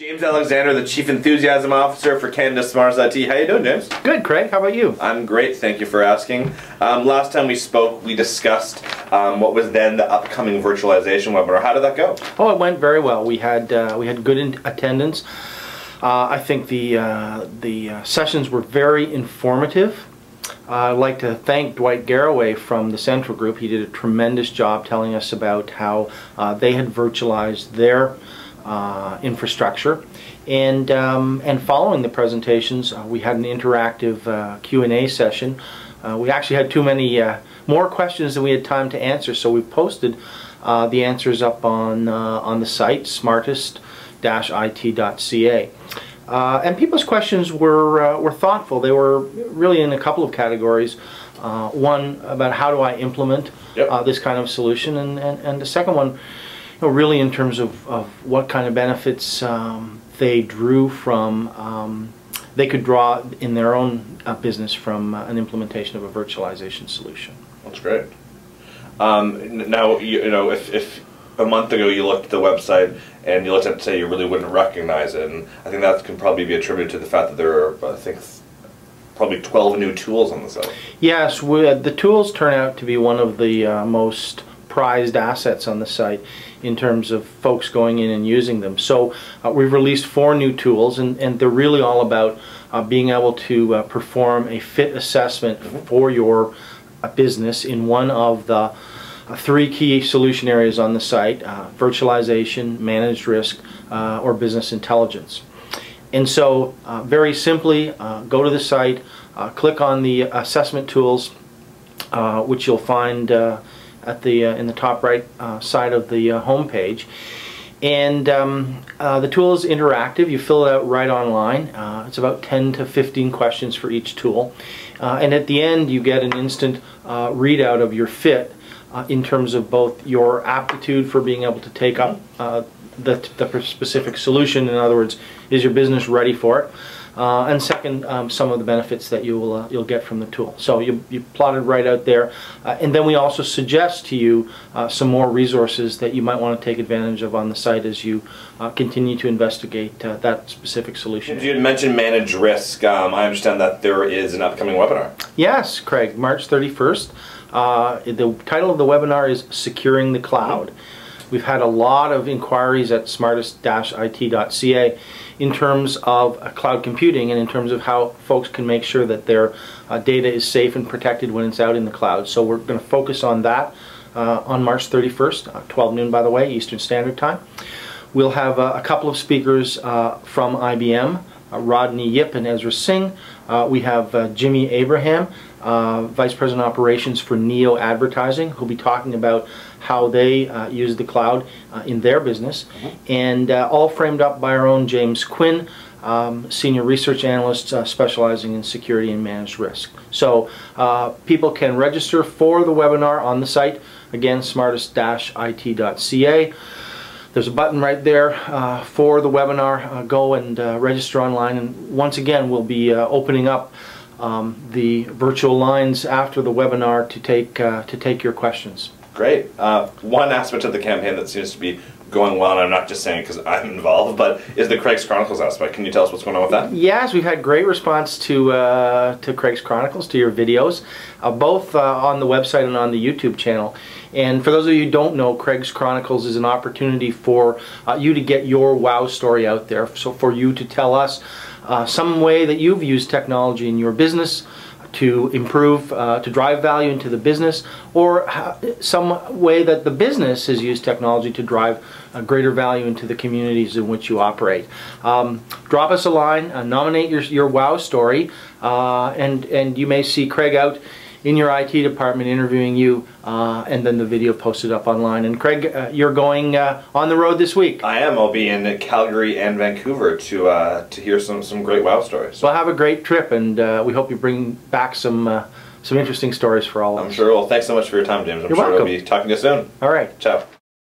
James Alexander, the Chief Enthusiasm Officer for Canada Smartest IT. How you doing, James? Good, Craig. How about you? I'm great, thank you for asking. Last time we spoke, we discussed what was then the upcoming virtualization webinar. How did that go? Oh, it went very well. We had good attendance. I think the sessions were very informative. I'd like to thank Dwight Garraway from the Central Group. He did a tremendous job telling us about how they had virtualized their infrastructure, and following the presentations we had an interactive Q&A session. We actually had too many more questions than we had time to answer, so we posted the answers up on the site smartest-it.ca. And people's questions were thoughtful. They were really in a couple of categories. One about how do I implement this kind of solution, and the second one, really in terms of what kind of benefits they drew from, they could draw in their own business from an implementation of a virtualization solution. That's great. Now, if a month ago you looked at the website and you looked at it, say, you really wouldn't recognize it, and I think that can probably be attributed to the fact that there are, I think, probably 12 new tools on the site. Yes, the tools turn out to be one of the most prized assets on the site in terms of folks going in and using them. So we've released 4 new tools, and they're really all about being able to perform a fit assessment for your business in one of the 3 key solution areas on the site: virtualization, managed risk, or business intelligence. And so very simply, go to the site, click on the assessment tools, which you'll find at the in the top right side of the home page, and the tool is interactive. You fill it out right online. It's about 10 to 15 questions for each tool, and at the end you get an instant readout of your fit in terms of both your aptitude for being able to take up the specific solution. In other words, is your business ready for it? And second, some of the benefits that you'll get from the tool. So you plotted right out there, and then we also suggest to you some more resources that you might want to take advantage of on the site as you continue to investigate that specific solution. You had mentioned managed risk. I understand that there is an upcoming webinar. Yes, Craig, March 31st. The title of the webinar is Securing the Cloud. We've had a lot of inquiries at smartest-it.ca in terms of cloud computing and in terms of how folks can make sure that their data is safe and protected when it's out in the cloud. So we're going to focus on that on March 31st, 12 noon by the way, Eastern Standard Time. We'll have a couple of speakers from IBM, Rodney Yip and Ezra Singh. We have Jimmy Abraham, Vice President Operations for Neo Advertising, who'll be talking about how they use the cloud in their business, and all framed up by our own James Quinn, Senior Research Analyst specializing in security and managed risk. So people can register for the webinar on the site, again, smartest-it.ca. There's a button right there for the webinar. Go and register online, and once again we'll be opening up the virtual lines after the webinar to take your questions. Great. One aspect of the campaign that seems to be going well, and I'm not just saying it because I'm involved, but is the Craig's Chronicles aspect. Can you tell us what's going on with that? Yes, we've had great response to Craig's Chronicles, to your videos, both on the website and on the YouTube channel. And for those of you who don't know, Craig's Chronicles is an opportunity for you to get your wow story out there, so for you to tell us some way that you've used technology in your business to improve, to drive value into the business, or some way that the business has used technology to drive greater value into the communities in which you operate. Drop us a line, nominate your wow story, and you may see Craig out in your IT department interviewing you, and then the video posted up online. And Craig, you're going on the road this week. I am. I'll be in Calgary and Vancouver to hear some great wow stories. Well, have a great trip, and we hope you bring back some interesting stories for all of us. I'm sure. Well, thanks so much for your time, James. I'm You're sure welcome. we'll be talking to you soon. All right. Ciao.